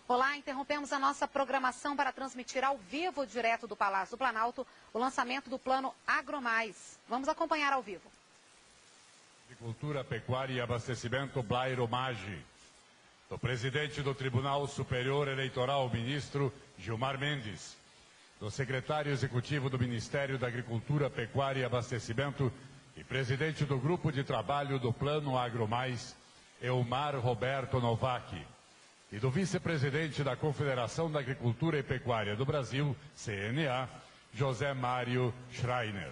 Olá, interrompemos a nossa programação para transmitir ao vivo, direto do Palácio do Planalto, o lançamento do Plano AgroMais. Vamos acompanhar ao vivo. Agricultura, Pecuária e Abastecimento, Blairo Maggi. Do presidente do Tribunal Superior Eleitoral, ministro Gilmar Mendes. Do secretário executivo do Ministério da Agricultura, Pecuária e Abastecimento e presidente do Grupo de Trabalho do Plano AgroMais, Elmar Roberto Novak. E do vice-presidente da Confederação da Agricultura e Pecuária do Brasil, CNA, José Mário Schreiner.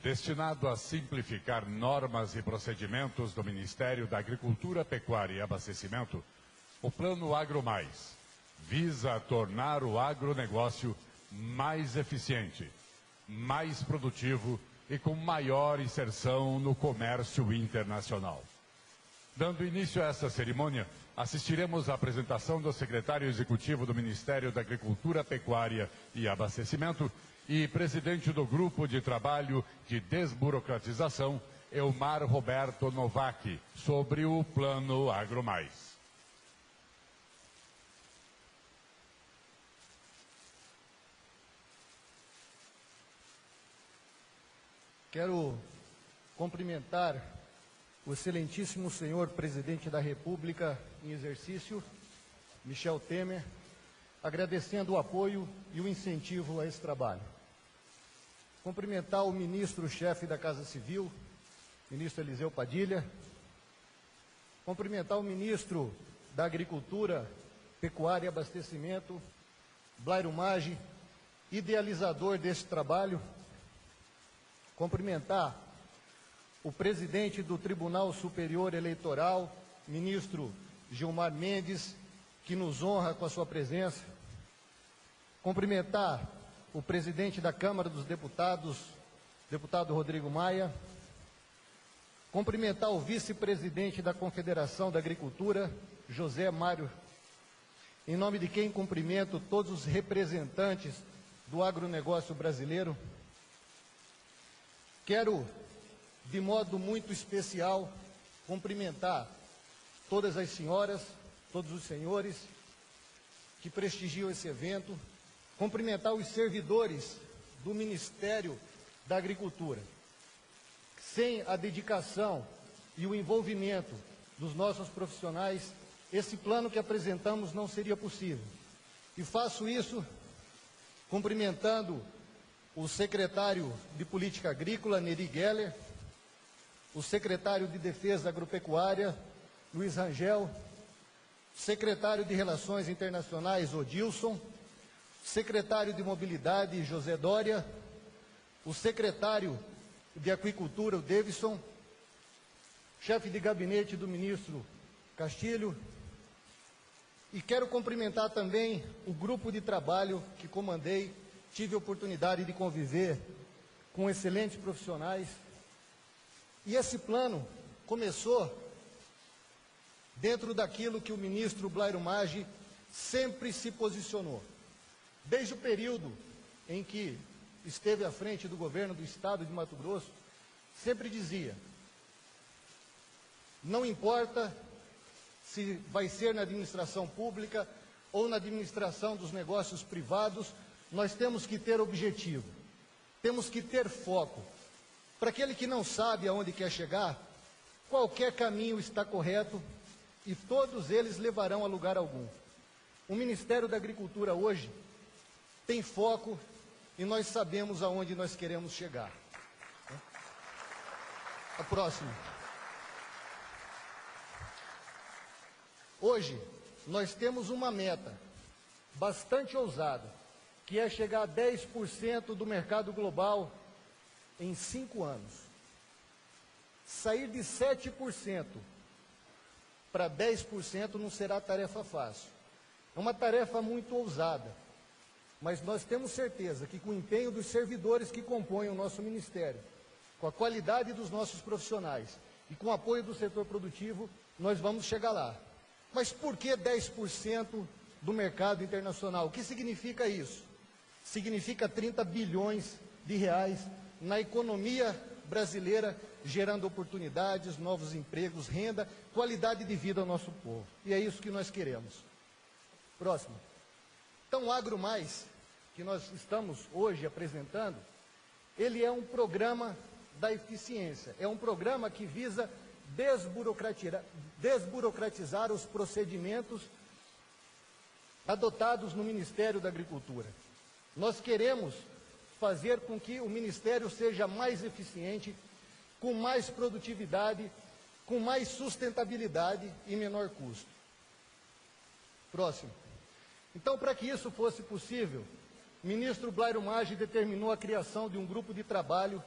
Destinado a simplificar normas e procedimentos do Ministério da Agricultura, Pecuária e Abastecimento, o Plano AgroMais visa tornar o agronegócio mais eficiente, mais produtivo e com maior inserção no comércio internacional. Dando início a essa cerimônia, assistiremos à apresentação do secretário executivo do Ministério da Agricultura, Pecuária e Abastecimento e presidente do Grupo de Trabalho de Desburocratização, Elmar Roberto Novak, sobre o Plano AgroMais. Quero cumprimentar o excelentíssimo senhor presidente da República em exercício, Michel Temer, agradecendo o apoio e o incentivo a esse trabalho. Cumprimentar o ministro-chefe da Casa Civil, ministro Eliseu Padilha. Cumprimentar o ministro da Agricultura, Pecuária e Abastecimento, Blairo Maggi, idealizador desse trabalho. Cumprimentar o presidente do Tribunal Superior Eleitoral, ministro Gilmar Mendes, que nos honra com a sua presença. Cumprimentar o presidente da Câmara dos Deputados, deputado Rodrigo Maia. Cumprimentar o vice-presidente da Confederação da Agricultura, José Mário, em nome de quem cumprimento todos os representantes do agronegócio brasileiro. Quero, de modo muito especial, cumprimentar todas as senhoras, todos os senhores que prestigiam esse evento, cumprimentar os servidores do Ministério da Agricultura. Sem a dedicação e o envolvimento dos nossos profissionais, esse plano que apresentamos não seria possível. E faço isso cumprimentando o secretário de Política Agrícola, Neri Geller, o secretário de Defesa Agropecuária, Luiz Rangel, secretário de Relações Internacionais, Odilson, secretário de Mobilidade, José Dória, o secretário de Aquicultura, o Davidson, chefe de gabinete do ministro Castilho, e quero cumprimentar também o grupo de trabalho que comandei. Tive a oportunidade de conviver com excelentes profissionais. E esse plano começou dentro daquilo que o ministro Blairo Maggi sempre se posicionou. Desde o período em que esteve à frente do governo do estado de Mato Grosso, sempre dizia: não importa se vai ser na administração pública ou na administração dos negócios privados, nós temos que ter objetivo, temos que ter foco. Para aquele que não sabe aonde quer chegar, qualquer caminho está correto e todos eles levarão a lugar algum. O Ministério da Agricultura hoje tem foco e nós sabemos aonde nós queremos chegar. A próxima. Hoje, nós temos uma meta bastante ousada, que é chegar a 10% do mercado global em 5 anos. Sair de 7% para 10% não será tarefa fácil. É uma tarefa muito ousada, mas nós temos certeza que com o empenho dos servidores que compõem o nosso ministério, com a qualidade dos nossos profissionais e com o apoio do setor produtivo, nós vamos chegar lá. Mas por que 10% do mercado internacional? O que significa isso? Significa 30 bilhões de reais na economia brasileira, gerando oportunidades, novos empregos, renda, qualidade de vida ao nosso povo. E é isso que nós queremos. Próximo. Então, o Agro Mais, que nós estamos hoje apresentando, ele é um programa da eficiência. É um programa que visa desburocratizar os procedimentos adotados no Ministério da Agricultura. Nós queremos fazer com que o Ministério seja mais eficiente, com mais produtividade, com mais sustentabilidade e menor custo. Próximo. Então, para que isso fosse possível, o ministro Blairo Maggi determinou a criação de um grupo de trabalho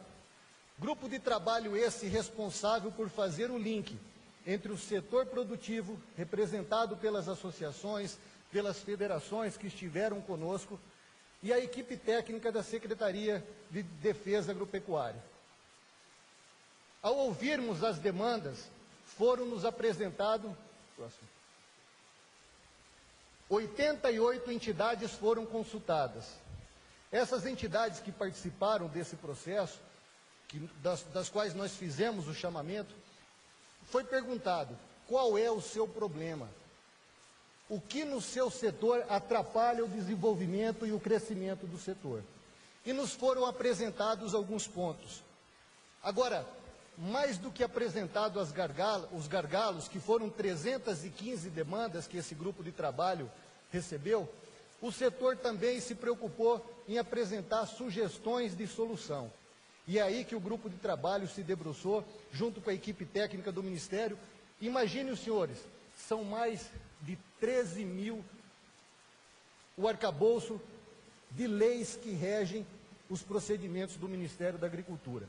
esse responsável por fazer o link entre o setor produtivo, representado pelas associações, pelas federações que estiveram conosco, e a equipe técnica da Secretaria de Defesa Agropecuária. Ao ouvirmos as demandas, foram-nos apresentados 88 entidades foram consultadas. Essas entidades que participaram desse processo, das quais nós fizemos o chamamento, foi perguntado: qual é o seu problema? O que no seu setor atrapalha o desenvolvimento e o crescimento do setor? E nos foram apresentados alguns pontos. Agora, mais do que apresentado os gargalos, que foram 315 demandas que esse grupo de trabalho recebeu, o setor também se preocupou em apresentar sugestões de solução. E é aí que o grupo de trabalho se debruçou, junto com a equipe técnica do Ministério. Imaginem os senhores, são mais de 13 mil o arcabouço de leis que regem os procedimentos do Ministério da Agricultura.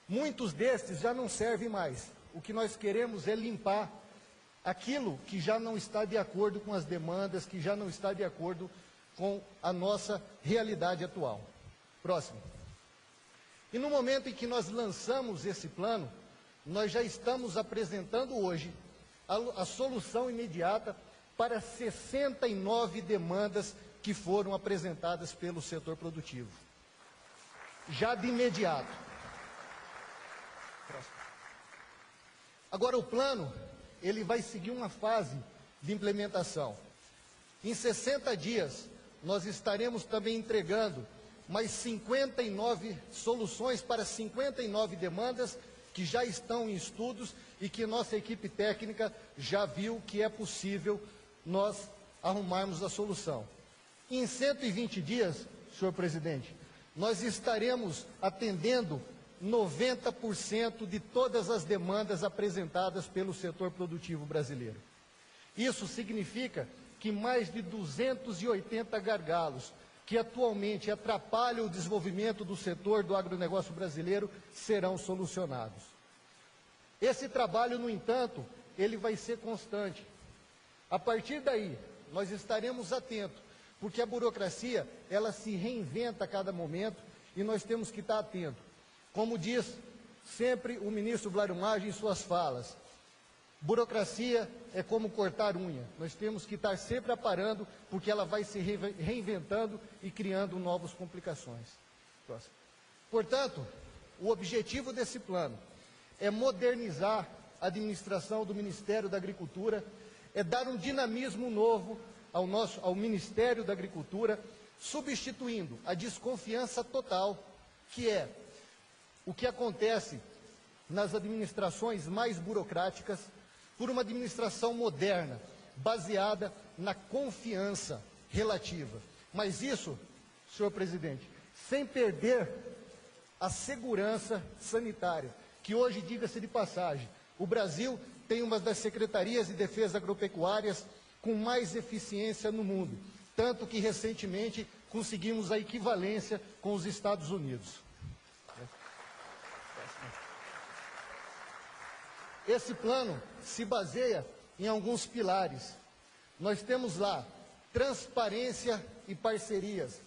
Muitos destes já não servem mais. O que nós queremos é limpar aquilo que já não está de acordo com as demandas, que já não está de acordo com a nossa realidade atual. Próximo. E no momento em que nós lançamos esse plano, nós já estamos apresentando hoje a solução imediata para 69 demandas que foram apresentadas pelo setor produtivo. Já de imediato. Próximo. Agora, o plano, ele vai seguir uma fase de implementação. Em 60 dias, nós estaremos também entregando mais 59 soluções para 59 demandas que já estão em estudos e que nossa equipe técnica já viu que é possível nós arrumarmos a solução. Em 120 dias, senhor presidente, nós estaremos atendendo 90% de todas as demandas apresentadas pelo setor produtivo brasileiro. Isso significa que mais de 280 gargalos que atualmente atrapalham o desenvolvimento do setor do agronegócio brasileiro serão solucionados. Esse trabalho, no entanto, ele vai ser constante. A partir daí, nós estaremos atentos, porque a burocracia, ela se reinventa a cada momento e nós temos que estar atentos. Como diz sempre o ministro Blairo Maggi em suas falas, burocracia é como cortar unha. Nós temos que estar sempre aparando, porque ela vai se reinventando e criando novas complicações. Próximo. Portanto, o objetivo desse plano é modernizar a administração do Ministério da Agricultura, é dar um dinamismo novo ao Ministério da Agricultura, substituindo a desconfiança total, que é o que acontece nas administrações mais burocráticas, por uma administração moderna, baseada na confiança relativa. Mas isso, senhor presidente, sem perder a segurança sanitária, que hoje, diga-se de passagem, o Brasil tem uma das secretarias de defesa agropecuárias com mais eficiência no mundo, tanto que recentemente conseguimos a equivalência com os Estados Unidos. Esse plano se baseia em alguns pilares. Nós temos lá transparência e parcerias.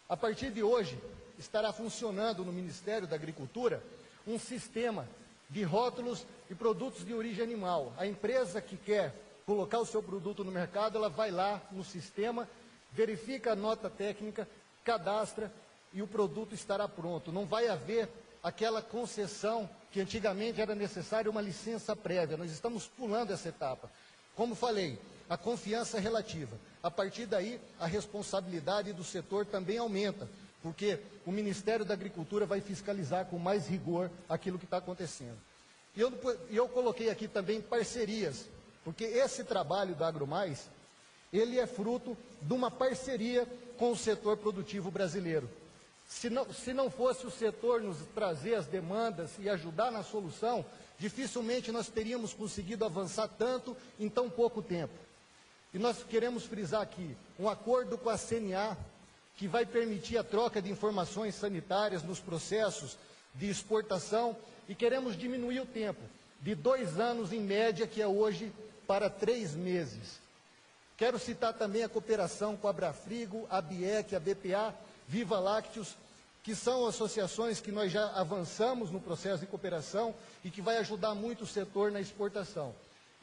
A partir de hoje, estará funcionando no Ministério da Agricultura um sistema de rótulos e produtos de origem animal. A empresa que quer colocar o seu produto no mercado, ela vai lá no sistema, verifica a nota técnica, cadastra e o produto estará pronto. Não vai haver aquela concessão que antigamente era necessária uma licença prévia. Nós estamos pulando essa etapa. Como falei, a confiança é relativa. A partir daí, a responsabilidade do setor também aumenta, porque o Ministério da Agricultura vai fiscalizar com mais rigor aquilo que está acontecendo. E eu coloquei aqui também parcerias, porque esse trabalho da AgroMais, ele é fruto de uma parceria com o setor produtivo brasileiro. Se não fosse o setor nos trazer as demandas e ajudar na solução, dificilmente nós teríamos conseguido avançar tanto em tão pouco tempo. E nós queremos frisar aqui um acordo com a CNA, que vai permitir a troca de informações sanitárias nos processos de exportação, e queremos diminuir o tempo, de 2 anos em média, que é hoje, para 3 meses. Quero citar também a cooperação com a Abrafrigo, a BIEC, a BPA, Viva Lácteos, que são associações que nós já avançamos no processo de cooperação e que vai ajudar muito o setor na exportação.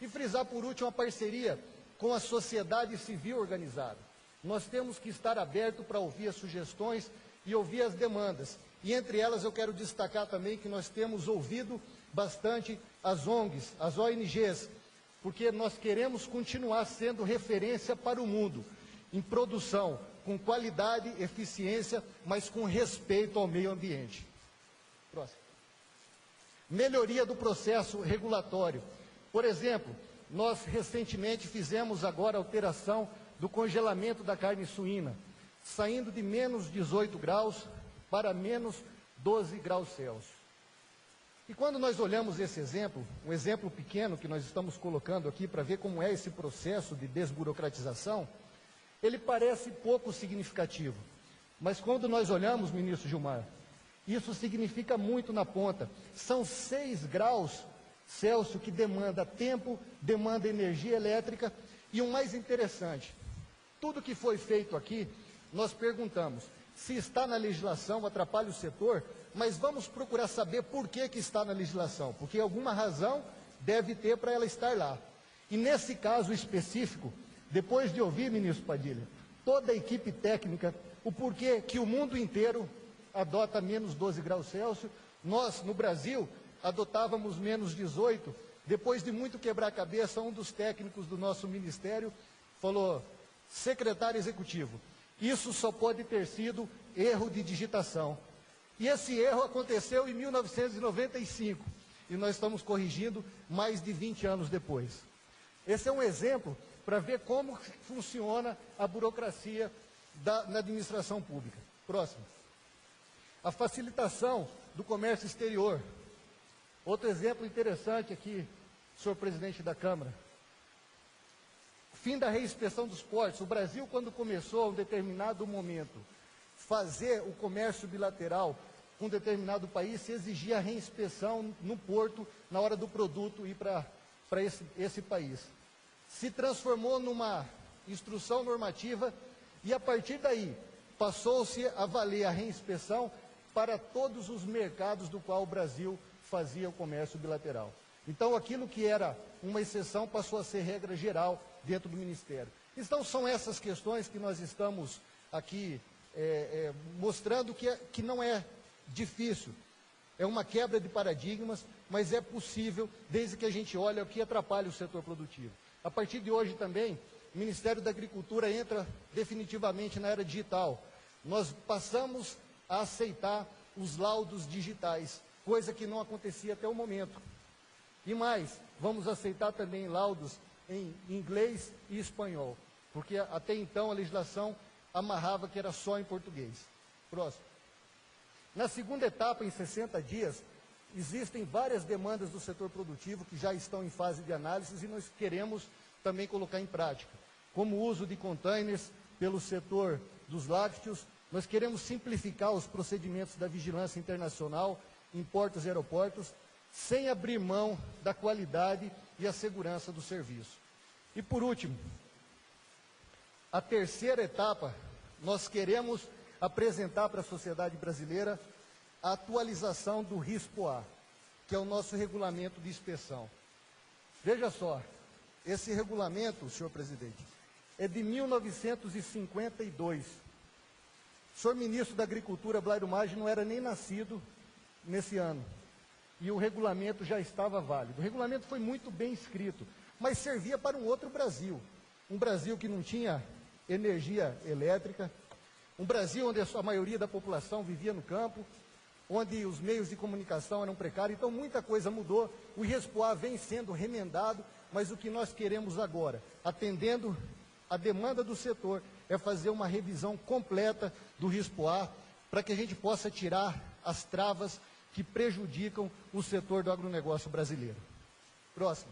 E frisar, por último, a parceria com a sociedade civil organizada. Nós temos que estar aberto para ouvir as sugestões e ouvir as demandas. E entre elas eu quero destacar também que nós temos ouvido bastante as ONGs, as ONGs, porque nós queremos continuar sendo referência para o mundo em produção, com qualidade, eficiência, mas com respeito ao meio ambiente. Próximo. Melhoria do processo regulatório. Por exemplo, nós recentemente fizemos agora a alteração do congelamento da carne suína, saindo de menos 18 graus para menos 12 graus Celsius. E quando nós olhamos esse exemplo, um exemplo pequeno que nós estamos colocando aqui para ver como é esse processo de desburocratização, ele parece pouco significativo. Mas quando nós olhamos, ministro Gilmar, isso significa muito na ponta. São 6 graus Celsius que demanda tempo, demanda energia elétrica. E o mais interessante, tudo que foi feito aqui, nós perguntamos, se está na legislação, atrapalha o setor, mas vamos procurar saber por que está na legislação, porque alguma razão deve ter para ela estar lá. E nesse caso específico, depois de ouvir, ministro Padilha, toda a equipe técnica, o porquê que o mundo inteiro adota menos 12 graus Celsius, nós, no Brasil, adotávamos menos 18, depois de muito quebrar a cabeça, um dos técnicos do nosso ministério falou, secretário executivo, isso só pode ter sido erro de digitação. E esse erro aconteceu em 1995, e nós estamos corrigindo mais de 20 anos depois. Esse é um exemplo para ver como funciona a burocracia na administração pública. Próximo. A facilitação do comércio exterior. Outro exemplo interessante aqui, senhor presidente da Câmara. Fim da reinspeção dos portos. O Brasil, quando começou a um determinado momento fazer o comércio bilateral com um determinado país, se exigia a reinspeção no porto na hora do produto ir para esse país. Se transformou numa instrução normativa e, a partir daí, passou-se a valer a reinspeção para todos os mercados do qual o Brasil fazia o comércio bilateral. Então, aquilo que era uma exceção passou a ser regra geral dentro do Ministério. Então, são essas questões que nós estamos aqui mostrando que não é difícil. É uma quebra de paradigmas, mas é possível desde que a gente olhe o que atrapalha o setor produtivo. A partir de hoje também, o Ministério da Agricultura entra definitivamente na era digital. Nós passamos a aceitar os laudos digitais, coisa que não acontecia até o momento. E mais, vamos aceitar também laudos em inglês e espanhol, porque até então a legislação amarrava que era só em português. Próximo. Na segunda etapa, em 60 dias, existem várias demandas do setor produtivo que já estão em fase de análise e nós queremos também colocar em prática, como o uso de containers pelo setor dos lácteos, nós queremos simplificar os procedimentos da vigilância internacional em portos e aeroportos, sem abrir mão da qualidade e a segurança do serviço. E por último, a terceira etapa, nós queremos apresentar para a sociedade brasileira a atualização do RISPOA, que é o nosso regulamento de inspeção. Veja só, esse regulamento, senhor presidente, é de 1952. O senhor ministro da Agricultura, Blairo Maggi, não era nem nascido nesse ano. E o regulamento já estava válido. O regulamento foi muito bem escrito, mas servia para um outro Brasil. Um Brasil que não tinha energia elétrica, um Brasil onde a maioria da população vivia no campo, onde os meios de comunicação eram precários. Então, muita coisa mudou. O RISPOA vem sendo remendado, mas o que nós queremos agora, atendendo a demanda do setor, é fazer uma revisão completa do RISPOA para que a gente possa tirar as travas que prejudicam o setor do agronegócio brasileiro. Próximo.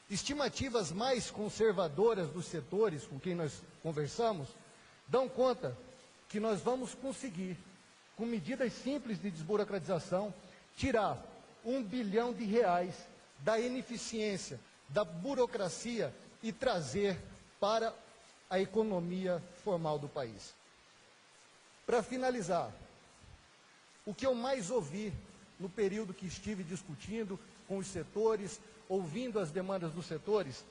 Estimativas mais conservadoras dos setores com quem nós conversamos dão conta que nós vamos conseguir, com medidas simples de desburocratização, tirar R$1 bilhão da ineficiência, da burocracia e trazer para a economia formal do país. Para finalizar, o que eu mais ouvi no período que estive discutindo com os setores, ouvindo as demandas dos setores,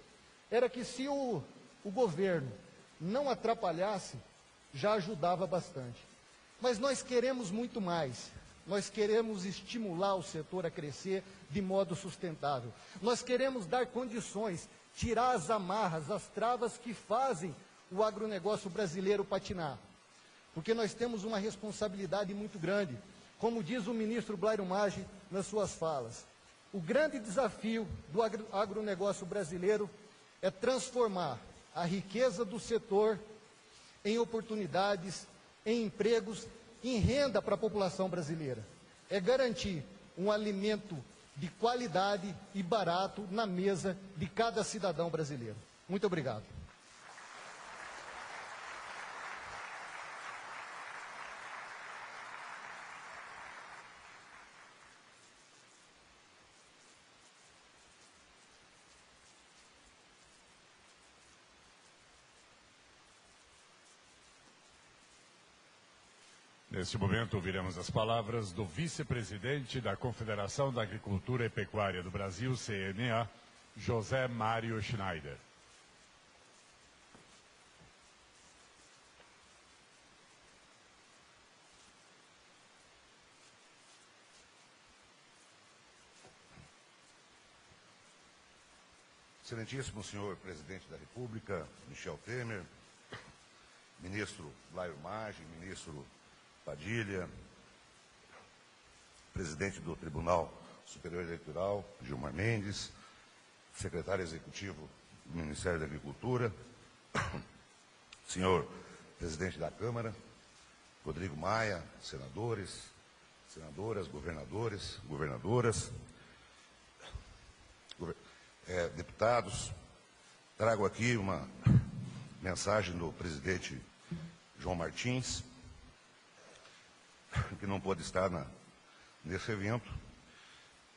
era que se o governo não atrapalhasse, já ajudava bastante. Mas nós queremos muito mais. Nós queremos estimular o setor a crescer de modo sustentável. Nós queremos dar condições, tirar as amarras, as travas que fazem o agronegócio brasileiro patinar. Porque nós temos uma responsabilidade muito grande. Como diz o ministro Blairo Maggi nas suas falas, o grande desafio do agronegócio brasileiro é transformar a riqueza do setor em oportunidades, em empregos, em renda para a população brasileira. É garantir um alimento de qualidade e barato na mesa de cada cidadão brasileiro. Muito obrigado. Neste momento, ouviremos as palavras do vice-presidente da Confederação da Agricultura e Pecuária do Brasil, CNA, José Mário Schneider. Excelentíssimo senhor presidente da República, Michel Temer, ministro Blairo Maggi, ministro Padilha, presidente do Tribunal Superior Eleitoral, Gilmar Mendes, secretário executivo do Ministério da Agricultura, senhor presidente da Câmara, Rodrigo Maia, senadores, senadoras, governadores, governadoras, deputados, trago aqui uma mensagem do presidente João Martins, que não pôde estar nesse evento.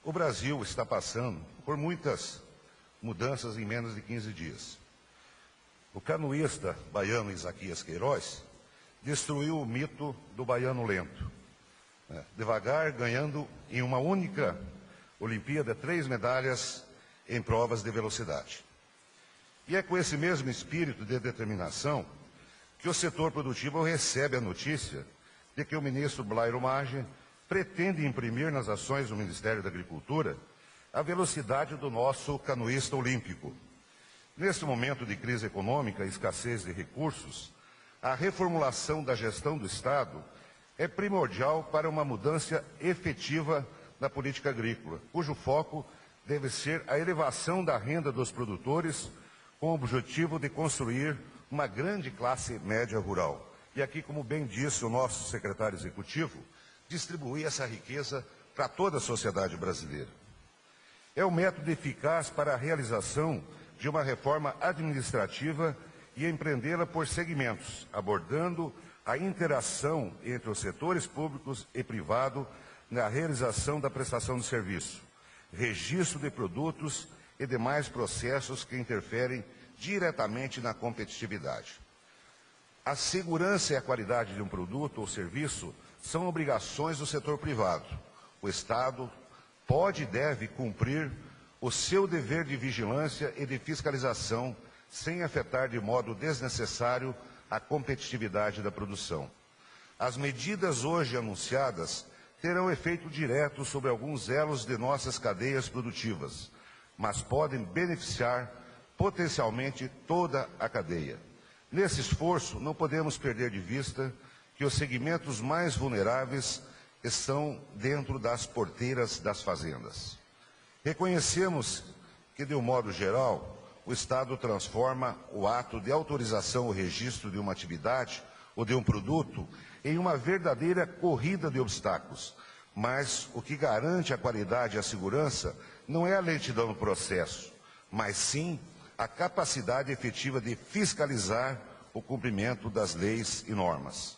O Brasil está passando por muitas mudanças em menos de 15 dias. O canoísta baiano Isaquias Queiroz destruiu o mito do baiano lento, devagar, ganhando em uma única Olimpíada 3 medalhas em provas de velocidade. E é com esse mesmo espírito de determinação que o setor produtivo recebe a notícia de que o ministro Blairo Maggi pretende imprimir nas ações do Ministério da Agricultura a velocidade do nosso canoísta olímpico. Neste momento de crise econômica e escassez de recursos, a reformulação da gestão do Estado é primordial para uma mudança efetiva na política agrícola, cujo foco deve ser a elevação da renda dos produtores com o objetivo de construir uma grande classe média rural. E aqui, como bem disse o nosso secretário executivo, distribuir essa riqueza para toda a sociedade brasileira. É o método eficaz para a realização de uma reforma administrativa e empreendê-la por segmentos, abordando a interação entre os setores públicos e privado na realização da prestação de serviço, registro de produtos e demais processos que interferem diretamente na competitividade. A segurança e a qualidade de um produto ou serviço são obrigações do setor privado. O Estado pode e deve cumprir o seu dever de vigilância e de fiscalização sem afetar de modo desnecessário a competitividade da produção. As medidas hoje anunciadas terão efeito direto sobre alguns elos de nossas cadeias produtivas, mas podem beneficiar potencialmente toda a cadeia. Nesse esforço, não podemos perder de vista que os segmentos mais vulneráveis estão dentro das porteiras das fazendas. Reconhecemos que, de um modo geral, o Estado transforma o ato de autorização ou registro de uma atividade ou de um produto em uma verdadeira corrida de obstáculos. Mas o que garante a qualidade e a segurança não é a lentidão no processo, mas sim a capacidade efetiva de fiscalizar o cumprimento das leis e normas.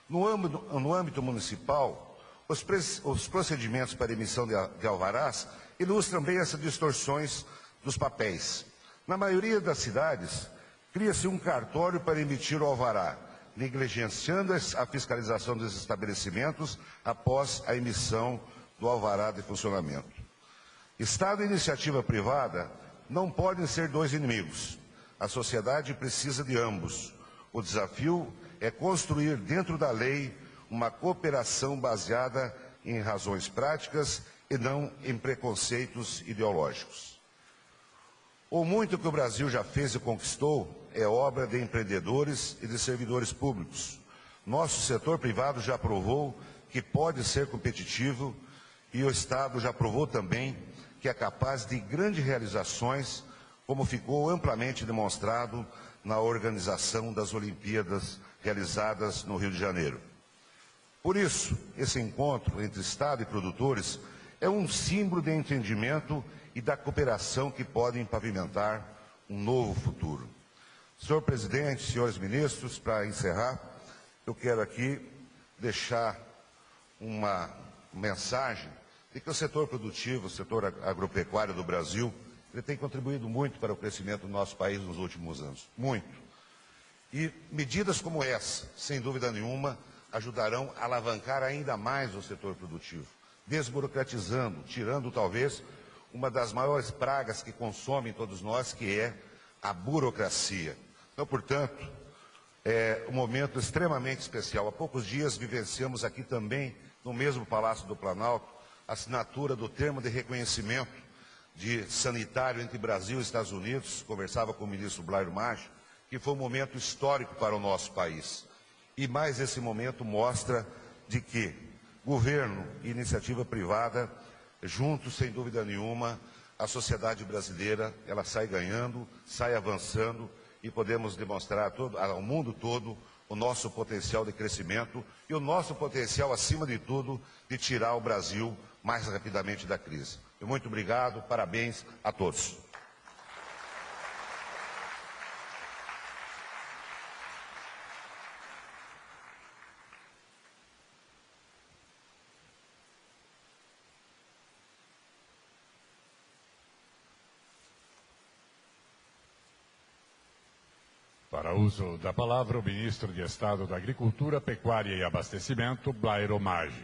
No âmbito municipal, os procedimentos para emissão de alvarás ilustram bem essas distorções dos papéis. Na maioria das cidades, cria-se um cartório para emitir o alvará, negligenciando a fiscalização dos estabelecimentos após a emissão do alvará de funcionamento. Estado e iniciativa privada não podem ser dois inimigos. A sociedade precisa de ambos. O desafio é construir dentro da lei uma cooperação baseada em razões práticas e não em preconceitos ideológicos. O muito que o Brasil já fez e conquistou é obra de empreendedores e de servidores públicos. Nosso setor privado já provou que pode ser competitivo e o Estado já provou também que é capaz de grandes realizações, como ficou amplamente demonstrado na organização das Olimpíadas realizadas no Rio de Janeiro. Por isso, esse encontro entre Estado e produtores é um símbolo de entendimento e da cooperação que podem pavimentar um novo futuro. Senhor presidente, senhores ministros, para encerrar, eu quero aqui deixar uma mensagem de que o setor produtivo, o setor agropecuário do Brasil, ele tem contribuído muito para o crescimento do nosso país nos últimos anos, muito. E medidas como essa, sem dúvida nenhuma, ajudarão a alavancar ainda mais o setor produtivo, desburocratizando, tirando talvez uma das maiores pragas que consomem todos nós, que é a burocracia. Então, portanto, é um momento extremamente especial. Há poucos dias vivenciamos aqui também, no mesmo Palácio do Planalto, a assinatura do termo de reconhecimento de sanitário entre Brasil e Estados Unidos. Conversava com o ministro Blairo Maggi, que foi um momento histórico para o nosso país. E mais esse momento mostra de que governo e iniciativa privada, juntos, sem dúvida nenhuma, a sociedade brasileira, ela sai ganhando, sai avançando e podemos demonstrar ao mundo todo o nosso potencial de crescimento e o nosso potencial, acima de tudo, de tirar o Brasil mais rapidamente da crise. Muito obrigado, parabéns a todos. Para uso da palavra, o ministro de Estado da Agricultura, Pecuária e Abastecimento, Blairo Maggi.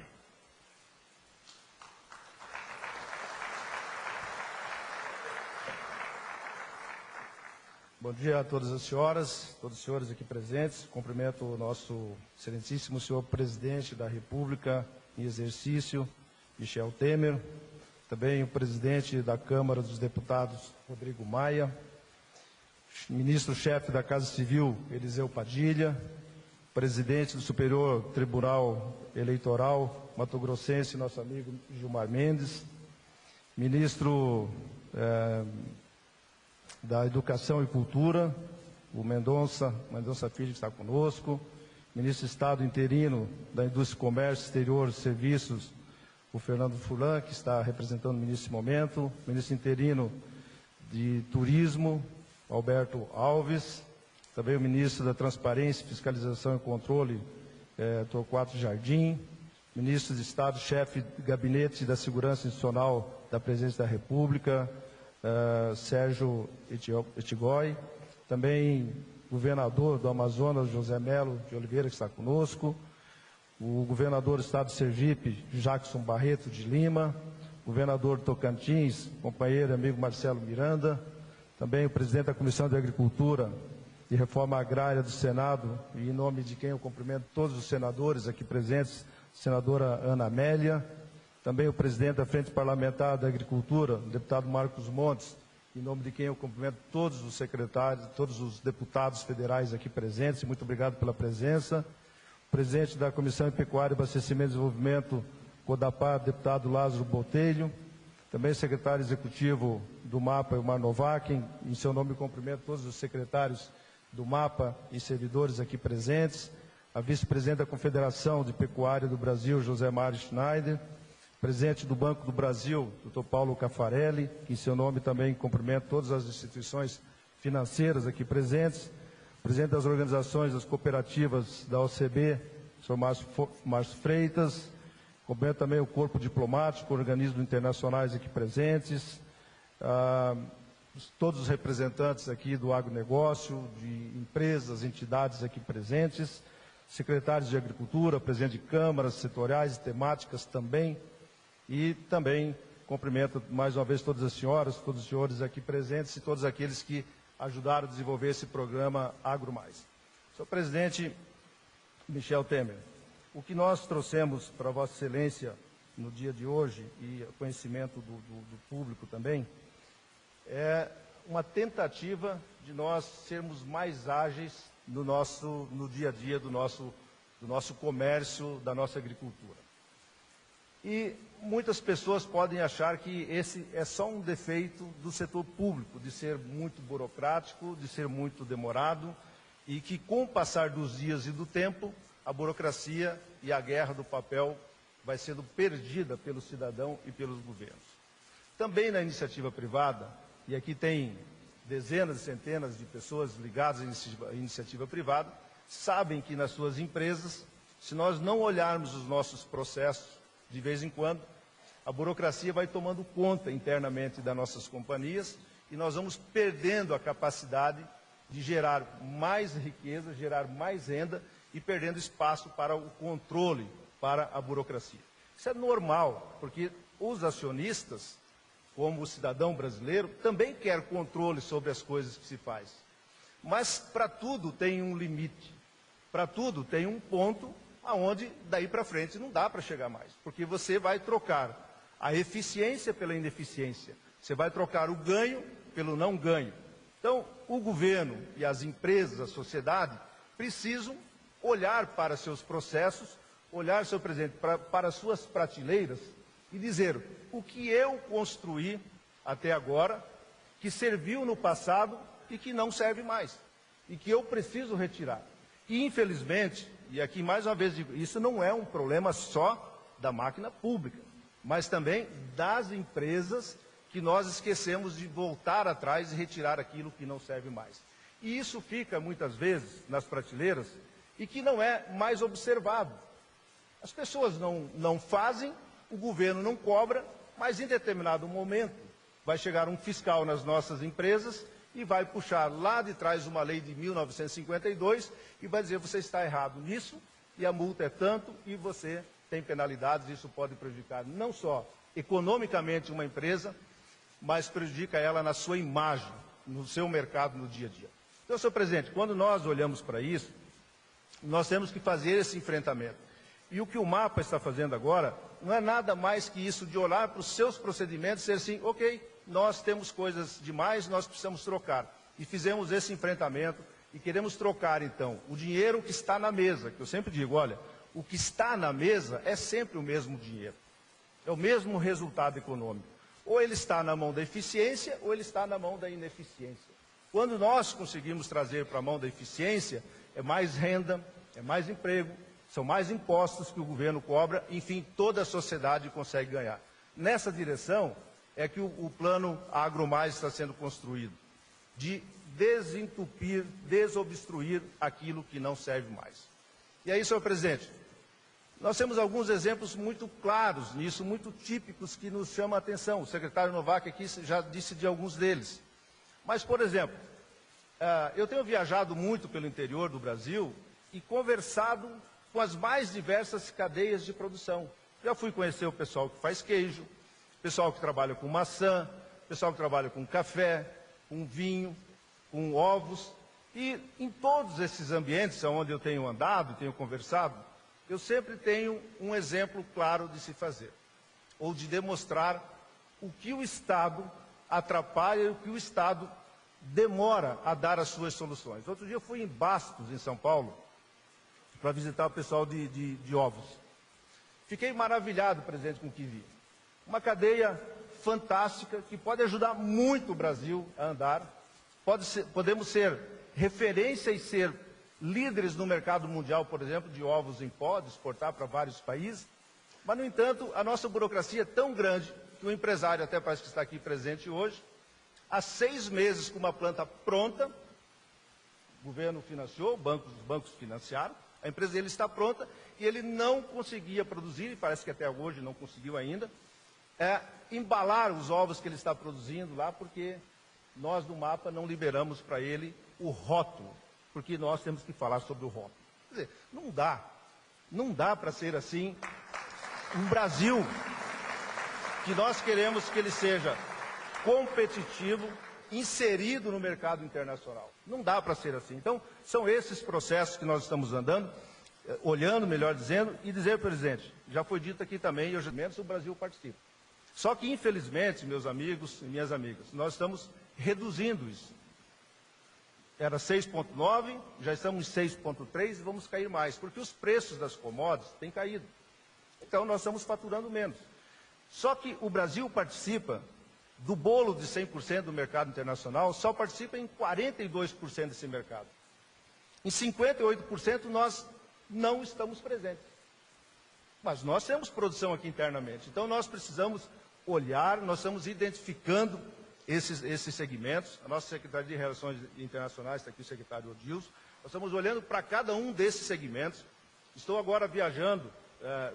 Bom dia a todas as senhoras, todos os senhores aqui presentes. Cumprimento o nosso excelentíssimo senhor presidente da República em exercício, Michel Temer. Também o presidente da Câmara dos Deputados, Rodrigo Maia. Ministro-chefe da Casa Civil, Eliseu Padilha. Presidente do Superior Tribunal Eleitoral, mato-grossense, nosso amigo Gilmar Mendes. Ministro da Educação e Cultura, o Mendonça Filho, que está conosco. Ministro de Estado interino da Indústria, Comércio, Exterior e Serviços, o Fernando Fulan, que está representando o ministro nesse momento. Ministro interino de Turismo, Alberto Alves. também o ministro da Transparência, Fiscalização e Controle, Torquato Jardim, ministro de Estado, chefe de Gabinete da Segurança Institucional da Presidência da República, Sérgio Etigói, também governador do Amazonas, José Melo de Oliveira, que está conosco, o governador do Estado de Sergipe, Jackson Barreto de Lima, governador de Tocantins, companheiro e amigo Marcelo Miranda, também o presidente da Comissão de Agricultura e Reforma Agrária do Senado, e em nome de quem eu cumprimento todos os senadores aqui presentes, senadora Ana Amélia, também o presidente da Frente Parlamentar da Agricultura, o deputado Marcos Montes, em nome de quem eu cumprimento todos os secretários, todos os deputados federais aqui presentes, muito obrigado pela presença. O presidente da Comissão de Pecuária, Abastecimento e Desenvolvimento, CODAPAR, deputado Lázaro Botelho, também o secretário executivo do MAPA, Elmar Novak, em seu nome cumprimento todos os secretários do MAPA e servidores aqui presentes, a vice-presidente da Confederação de Pecuária do Brasil, José Mário Schneider, presidente do Banco do Brasil, Dr. Paulo Caffarelli, que em seu nome também cumprimento todas as instituições financeiras aqui presentes, presidente das organizações das cooperativas da OCB, Sr. Márcio Freitas, cumprimento também o corpo diplomático, organismos internacionais aqui presentes, todos os representantes aqui do agronegócio, de empresas, entidades aqui presentes, secretários de Agricultura, presidente de câmaras setoriais e temáticas também, e também cumprimento mais uma vez todas as senhoras, todos os senhores aqui presentes e todos aqueles que ajudaram a desenvolver esse programa Agro Mais. Senhor presidente Michel Temer, o que nós trouxemos para Vossa Excelência no dia de hoje e conhecimento do público também, é uma tentativa de nós sermos mais ágeis no dia a dia do nosso comércio, da nossa agricultura. E muitas pessoas podem achar que esse é só um defeito do setor público, de ser muito burocrático, de ser muito demorado, e que com o passar dos dias e do tempo, a burocracia e a guerra do papel vai sendo perdida pelo cidadão e pelos governos. Também na iniciativa privada, e aqui tem dezenas e centenas de pessoas ligadas à iniciativa privada, sabem que nas suas empresas, se nós não olharmos os nossos processos de vez em quando, a burocracia vai tomando conta internamente das nossas companhias e nós vamos perdendo a capacidade de gerar mais riqueza, gerar mais renda e perdendo espaço para o controle, para a burocracia. Isso é normal, porque os acionistas, como o cidadão brasileiro, também quer controle sobre as coisas que se faz. Mas para tudo tem um limite, para tudo tem um ponto aonde daí para frente não dá para chegar mais, porque você vai trocar a eficiência pela ineficiência, você vai trocar o ganho pelo não ganho. Então, o governo e as empresas, a sociedade, precisam olhar para seus processos, olhar, senhor presidente, para suas prateleiras e dizer o que eu construí até agora, que serviu no passado e que não serve mais, e que eu preciso retirar. E, infelizmente, e aqui mais uma vez digo, isso não é um problema só da máquina pública, mas também das empresas que nós esquecemos de voltar atrás e retirar aquilo que não serve mais. E isso fica, muitas vezes, nas prateleiras e que não é mais observado. As pessoas não fazem, o governo não cobra, mas em determinado momento vai chegar um fiscal nas nossas empresas e vai puxar lá de trás uma lei de 1952 e vai dizer, você está errado nisso, e a multa é tanto, e você tem penalidades, isso pode prejudicar não só economicamente uma empresa, mas prejudica ela na sua imagem, no seu mercado, no dia a dia. Então, senhor presidente, quando nós olhamos para isso, nós temos que fazer esse enfrentamento. E o que o MAPA está fazendo agora não é nada mais que isso de olhar para os seus procedimentos e dizer assim, ok, nós temos coisas demais, nós precisamos trocar. E fizemos esse enfrentamento e queremos trocar, então, o dinheiro que está na mesa, que eu sempre digo, olha, o que está na mesa é sempre o mesmo dinheiro, é o mesmo resultado econômico. Ou ele está na mão da eficiência, ou ele está na mão da ineficiência. Quando nós conseguimos trazer para a mão da eficiência, é mais renda, é mais emprego, são mais impostos que o governo cobra, enfim, toda a sociedade consegue ganhar. Nessa direção é que o plano Agro Mais está sendo construído, de desentupir, desobstruir aquilo que não serve mais. E aí, senhor presidente, nós temos alguns exemplos muito claros nisso, muito típicos, que nos chamam a atenção. O secretário Novak aqui já disse de alguns deles. Mas, por exemplo, eu tenho viajado muito pelo interior do Brasil e conversado com as mais diversas cadeias de produção. Já fui conhecer o pessoal que faz queijo, o pessoal que trabalha com maçã, o pessoal que trabalha com café, com vinho, com ovos. E em todos esses ambientes onde eu tenho andado e tenho conversado, eu sempre tenho um exemplo claro de se fazer, ou de demonstrar o que o Estado atrapalha e o que o Estado demora a dar as suas soluções. Outro dia eu fui em Bastos, em São Paulo, para visitar o pessoal de ovos. Fiquei maravilhado, presidente, com o que vi. Uma cadeia fantástica que pode ajudar muito o Brasil a andar. Podemos ser referência e ser líderes no mercado mundial, por exemplo, de ovos em pó, de exportar para vários países. Mas, no entanto, a nossa burocracia é tão grande que o empresário, até parece que está aqui presente hoje, há 6 meses com uma planta pronta, o governo financiou, os bancos financiaram, a empresa dele está pronta e ele não conseguia produzir, e parece que até hoje não conseguiu ainda, embalar os ovos que ele está produzindo lá, porque nós do MAPA não liberamos para ele o rótulo, porque nós temos que falar sobre o rótulo. Quer dizer, não dá para ser assim. Um Brasil que nós queremos que ele seja competitivo, inserido no mercado internacional. Não dá para ser assim. Então, são esses processos que nós estamos andando, olhando, melhor dizendo, e dizer, presidente, já foi dito aqui também, e hoje menos o Brasil participa. Só que, infelizmente, meus amigos e minhas amigas, nós estamos reduzindo isso. Era 6,9, já estamos em 6,3 e vamos cair mais, porque os preços das commodities têm caído. Então, nós estamos faturando menos. Só que o Brasil participa do bolo de 100% do mercado internacional, só participa em 42% desse mercado. Em 58% nós não estamos presentes. Mas nós temos produção aqui internamente. Então, nós precisamos olhar, nós estamos identificando esses segmentos. A nossa secretária de Relações Internacionais, está aqui o secretário Odilson. Nós estamos olhando para cada um desses segmentos. Estou agora viajando,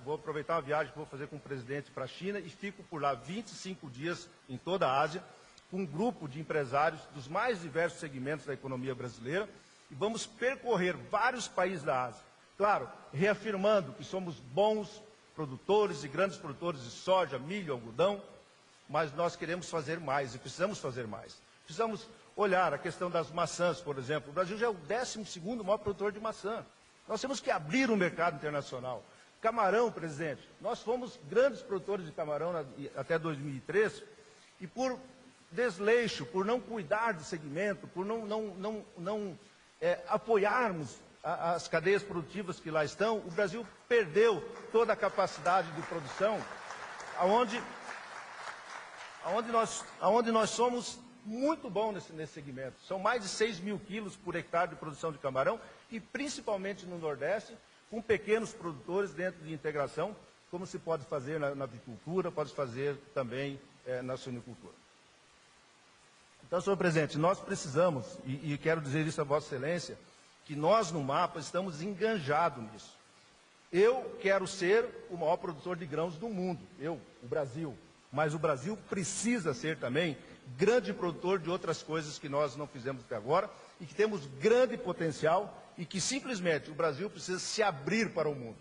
vou aproveitar uma viagem que vou fazer com o presidente para a China e fico por lá 25 dias em toda a Ásia, com um grupo de empresários dos mais diversos segmentos da economia brasileira, e vamos percorrer vários países da Ásia. Claro, reafirmando que somos bons produtores e grandes produtores de soja, milho, algodão, mas nós queremos fazer mais e precisamos fazer mais. Precisamos olhar a questão das maçãs, por exemplo. O Brasil já é o 12º maior produtor de maçã. Nós temos que abrir o mercado internacional. Camarão, presidente, nós fomos grandes produtores de camarão até 2003 e por desleixo, por não cuidar do segmento, por não apoiarmos as cadeias produtivas que lá estão, o Brasil perdeu toda a capacidade de produção, aonde nós somos muito bons nesse segmento. São mais de 6 mil quilos por hectare de produção de camarão e principalmente no Nordeste, com pequenos produtores dentro de integração, como se pode fazer na avicultura, pode fazer também na suinicultura. Então, senhor presidente, nós precisamos, e quero dizer isso a Vossa Excelência, que nós no MAPA estamos enganjados nisso. Eu quero ser o maior produtor de grãos do mundo, o Brasil. Mas o Brasil precisa ser também grande produtor de outras coisas que nós não fizemos até agora e que temos grande potencial e que simplesmente o Brasil precisa se abrir para o mundo.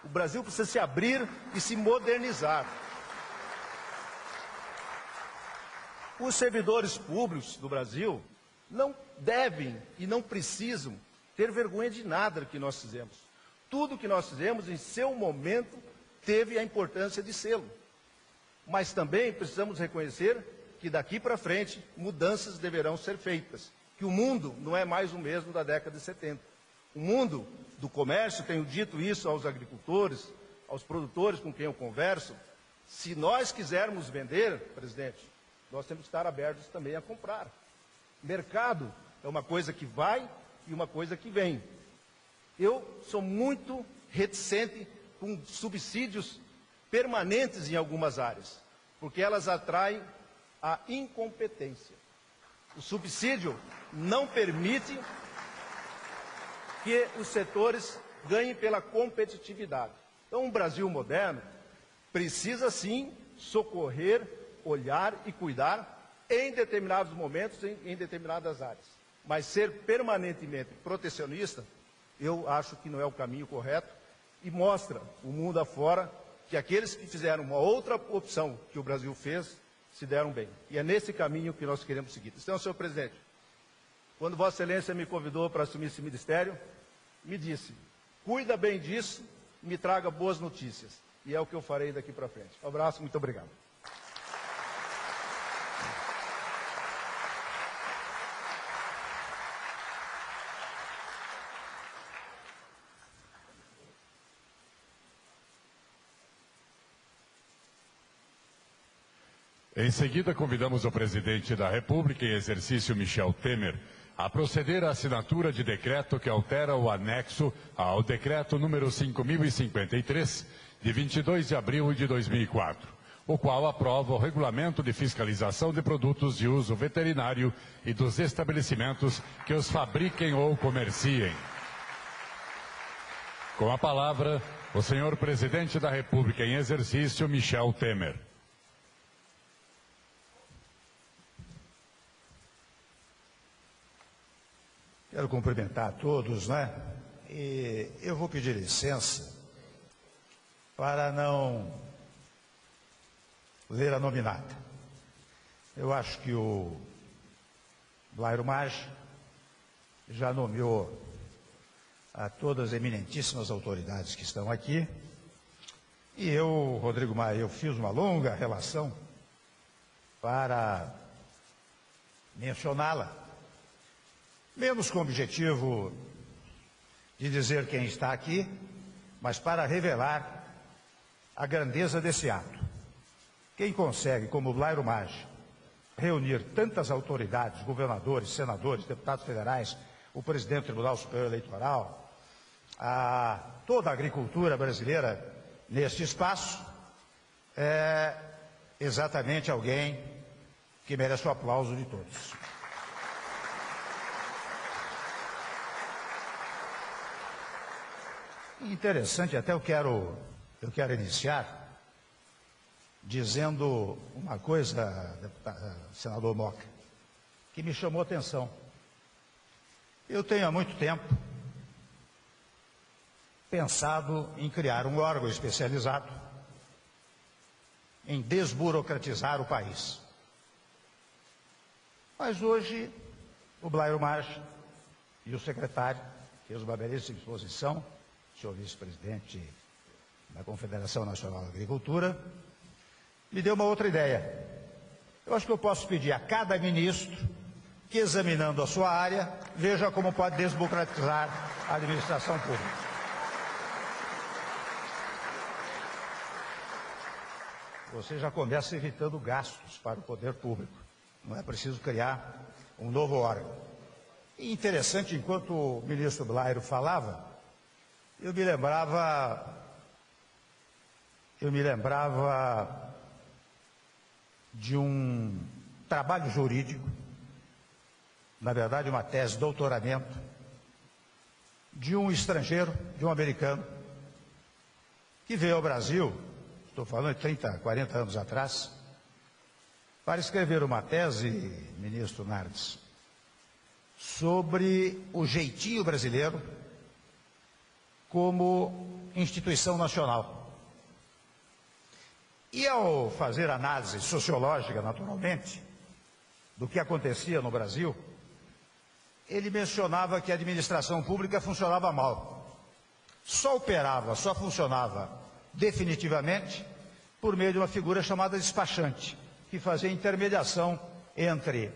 O Brasil precisa se abrir e se modernizar. Os servidores públicos do Brasil não devem e não precisam ter vergonha de nada que nós fizemos. Tudo que nós fizemos, em seu momento, teve a importância de sê-lo. Mas também precisamos reconhecer que daqui para frente mudanças deverão ser feitas. Que o mundo não é mais o mesmo da década de 70. O mundo do comércio, tenho dito isso aos agricultores, aos produtores com quem eu converso, se nós quisermos vender, presidente, nós temos que estar abertos também a comprar. Mercado é uma coisa que vai e uma coisa que vem. Eu sou muito reticente com subsídios permanentes em algumas áreas, porque elas atraem a incompetência. O subsídio não permite que os setores ganhem pela competitividade. Então, um Brasil moderno precisa, sim, socorrer, olhar e cuidar em determinados momentos, em determinadas áreas. Mas ser permanentemente protecionista, eu acho que não é o caminho correto e mostra o mundo afora que aqueles que fizeram uma outra opção que o Brasil fez, se deram bem. E é nesse caminho que nós queremos seguir. Então, senhor presidente, quando Vossa Excelência me convidou para assumir esse ministério, me disse, cuida bem disso, me traga boas notícias. E é o que eu farei daqui para frente. Um abraço, muito obrigado. Em seguida, convidamos o presidente da República em exercício, Michel Temer, a proceder à assinatura de decreto que altera o anexo ao decreto número 5.053, de 22 de abril de 2004, o qual aprova o regulamento de fiscalização de produtos de uso veterinário e dos estabelecimentos que os fabriquem ou comerciem. Com a palavra, o senhor presidente da República em exercício, Michel Temer. Quero cumprimentar a todos, né? E eu vou pedir licença para não ler a nominata. Eu acho que o Blairo Maggi já nomeou a todas as eminentíssimas autoridades que estão aqui. E eu, Rodrigo Maia, eu fiz uma longa relação para mencioná-la. Menos com o objetivo de dizer quem está aqui, mas para revelar a grandeza desse ato. Quem consegue, como Blairo Maggi, reunir tantas autoridades, governadores, senadores, deputados federais, o presidente do Tribunal Superior Eleitoral, toda a agricultura brasileira neste espaço, é exatamente alguém que merece o aplauso de todos. Interessante, até eu quero iniciar dizendo uma coisa, senador Moca, que me chamou a atenção. Eu tenho há muito tempo pensado em criar um órgão especializado em desburocratizar o país. Mas hoje o Blairo Maggi e o secretário fez uma belíssima exposição, o senhor vice-presidente da Confederação Nacional da Agricultura, me deu uma outra ideia. Eu acho que eu posso pedir a cada ministro que, examinando a sua área, veja como pode desburocratizar a administração pública. Você já começa evitando gastos para o poder público. Não é preciso criar um novo órgão. E interessante, enquanto o ministro Blairo falava, eu me lembrava de um trabalho jurídico, na verdade uma tese de doutoramento, de um estrangeiro, de um americano, que veio ao Brasil, estou falando de 30, 40 anos atrás, para escrever uma tese, ministro Nardes, sobre o jeitinho brasileiro como instituição nacional. E ao fazer análise sociológica, naturalmente, do que acontecia no Brasil, ele mencionava que a administração pública funcionava mal. Só operava, só funcionava definitivamente por meio de uma figura chamada despachante, que fazia intermediação entre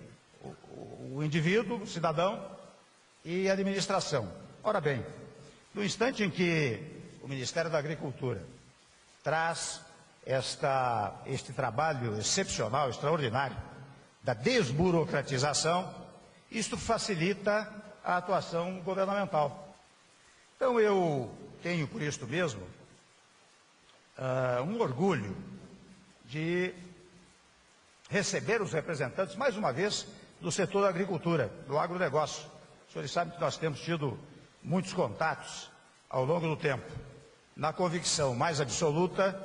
o indivíduo, o cidadão, e a administração. Ora bem, no instante em que o Ministério da Agricultura traz este trabalho excepcional, extraordinário, da desburocratização, isto facilita a atuação governamental. Então eu tenho por isto mesmo um orgulho de receber os representantes, mais uma vez, do setor da agricultura, do agronegócio. Os senhores sabem que nós temos tido muitos contatos ao longo do tempo, na convicção mais absoluta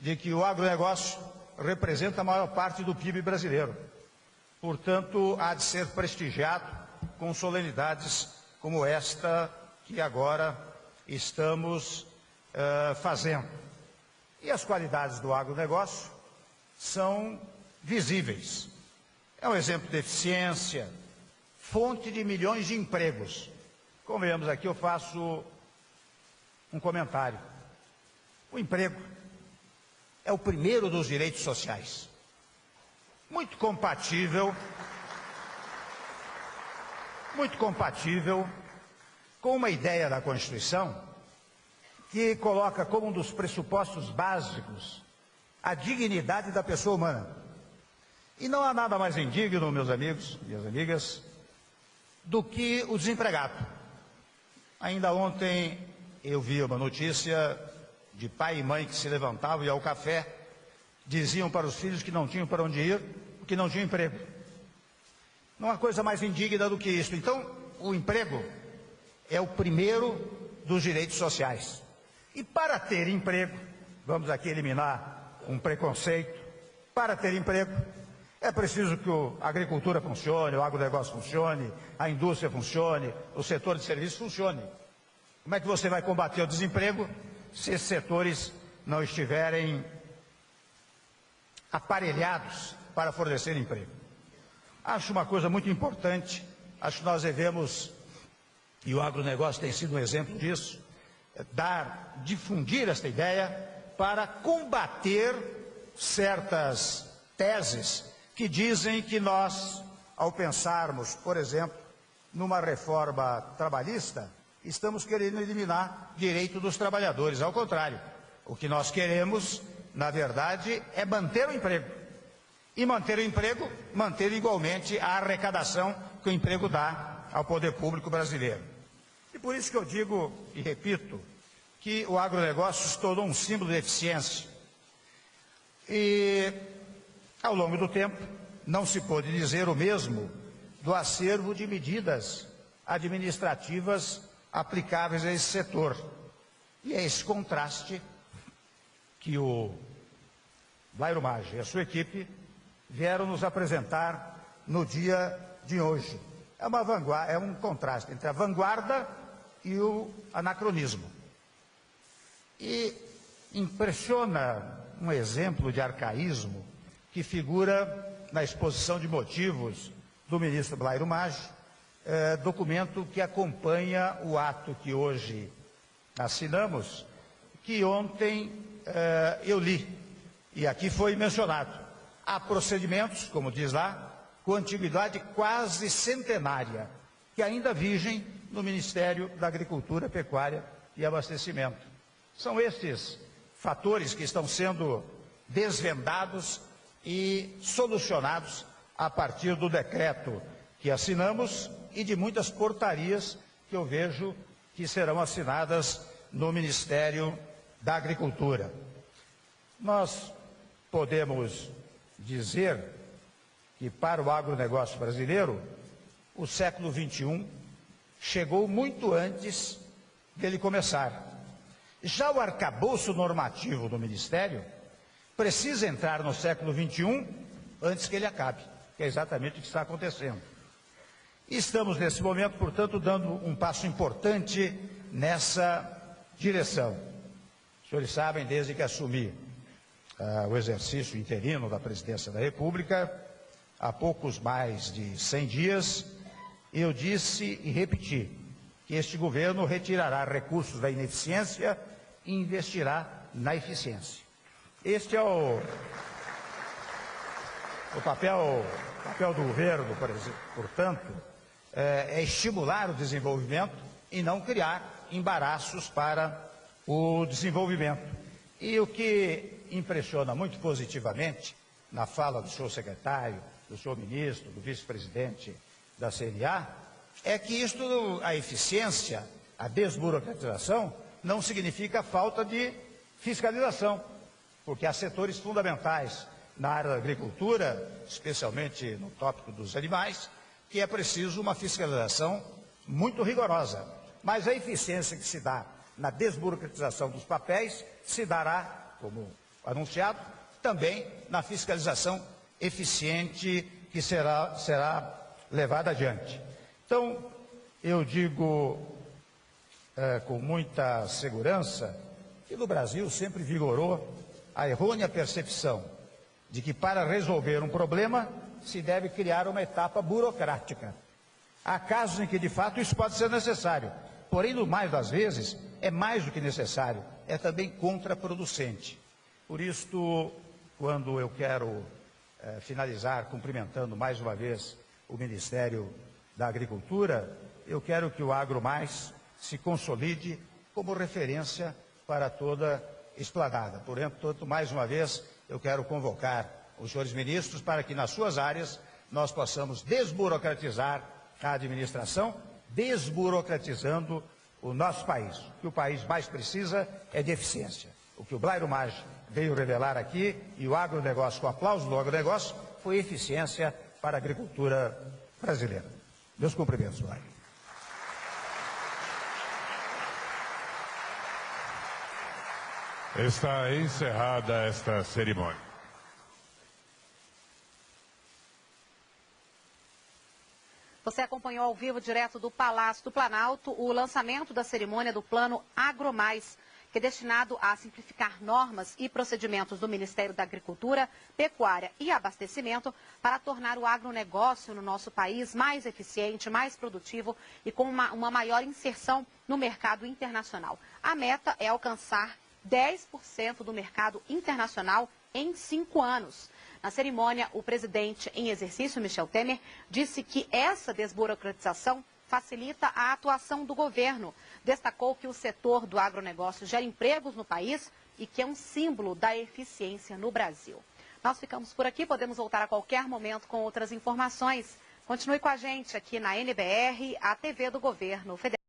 de que o agronegócio representa a maior parte do PIB brasileiro. Portanto, há de ser prestigiado com solenidades como esta que agora estamos fazendo. E as qualidades do agronegócio são visíveis. É um exemplo de eficiência, fonte de milhões de empregos. Como vemos aqui, eu faço um comentário. O emprego é o primeiro dos direitos sociais. Muito compatível com uma ideia da Constituição que coloca como um dos pressupostos básicos a dignidade da pessoa humana. E não há nada mais indigno, meus amigos, minhas amigas, do que o desempregado. Ainda ontem eu vi uma notícia de pai e mãe que se levantavam e ao café diziam para os filhos que não tinham para onde ir, porque não tinham emprego. Não há coisa mais indigna do que isso. Então, o emprego é o primeiro dos direitos sociais. E para ter emprego, vamos aqui eliminar um preconceito, para ter emprego é preciso que a agricultura funcione, o agronegócio funcione, a indústria funcione, o setor de serviços funcione. Como é que você vai combater o desemprego se esses setores não estiverem aparelhados para fornecer emprego? Acho uma coisa muito importante, acho que nós devemos, e o agronegócio tem sido um exemplo disso, difundir esta ideia para combater certas teses que dizem que nós, ao pensarmos, por exemplo, numa reforma trabalhista, estamos querendo eliminar direito dos trabalhadores. Ao contrário, o que nós queremos, na verdade, é manter o emprego. E manter o emprego, manter igualmente a arrecadação que o emprego dá ao poder público brasileiro. E por isso que eu digo e repito que o agronegócio se tornou um símbolo de eficiência. E, ao longo do tempo, não se pôde dizer o mesmo do acervo de medidas administrativas aplicáveis a esse setor. E é esse contraste que o Blairo Maggi e a sua equipe vieram nos apresentar no dia de hoje. É um contraste entre a vanguarda e o anacronismo. E impressiona um exemplo de arcaísmo que figura na exposição de motivos do ministro Blairo Maggi, documento que acompanha o ato que hoje assinamos, que ontem eu li, e aqui foi mencionado. Há procedimentos, como diz lá, com antiguidade quase centenária, que ainda vigem no Ministério da Agricultura, Pecuária e Abastecimento. São estes fatores que estão sendo desvendados e solucionados a partir do decreto que assinamos e de muitas portarias que eu vejo que serão assinadas no Ministério da Agricultura. Nós podemos dizer que para o agronegócio brasileiro, o século XXI chegou muito antes dele começar. Já o arcabouço normativo do Ministério precisa entrar no século XXI antes que ele acabe, que é exatamente o que está acontecendo. E estamos, nesse momento, portanto, dando um passo importante nessa direção. Os senhores sabem, desde que assumi o exercício interino da presidência da República, há poucos mais de 100 dias, eu disse e repeti que este governo retirará recursos da ineficiência e investirá na eficiência. Este é o papel do governo, portanto, é estimular o desenvolvimento e não criar embaraços para o desenvolvimento. E o que impressiona muito positivamente na fala do senhor secretário, do senhor ministro, do vice-presidente da CNA, é que isto, a eficiência, a desburocratização, não significa falta de fiscalização, porque há setores fundamentais, na área da agricultura, especialmente no tópico dos animais, que é preciso uma fiscalização muito rigorosa. Mas a eficiência que se dá na desburocratização dos papéis se dará, como anunciado, também na fiscalização eficiente que será levada adiante. Então, eu digo com muita segurança que no Brasil sempre vigorou a errônea percepção de que para resolver um problema se deve criar uma etapa burocrática. Há casos em que de fato isso pode ser necessário, porém no mais das vezes é mais do que necessário, é também contraproducente. Por isto, quando eu quero finalizar cumprimentando mais uma vez o Ministério da Agricultura, eu quero que o Agro Mais se consolide como referência para toda a esplanada. Portanto, mais uma vez, eu quero convocar os senhores ministros para que nas suas áreas nós possamos desburocratizar a administração, desburocratizando o nosso país. O que o país mais precisa é de eficiência. O que o Blairo Maggi veio revelar aqui, e o agronegócio, com o aplauso do agronegócio, foi eficiência para a agricultura brasileira. Meus cumprimentos, Blairo. Está encerrada esta cerimônia. Você acompanhou ao vivo, direto do Palácio do Planalto, o lançamento da cerimônia do Plano AgroMais, que é destinado a simplificar normas e procedimentos do Ministério da Agricultura, Pecuária e Abastecimento para tornar o agronegócio no nosso país mais eficiente, mais produtivo e com uma maior inserção no mercado internacional. A meta é alcançar 10% do mercado internacional em 5 anos. Na cerimônia, o presidente em exercício, Michel Temer, disse que essa desburocratização facilita a atuação do governo. Destacou que o setor do agronegócio gera empregos no país e que é um símbolo da eficiência no Brasil. Nós ficamos por aqui, podemos voltar a qualquer momento com outras informações. Continue com a gente aqui na NBR, a TV do Governo Federal.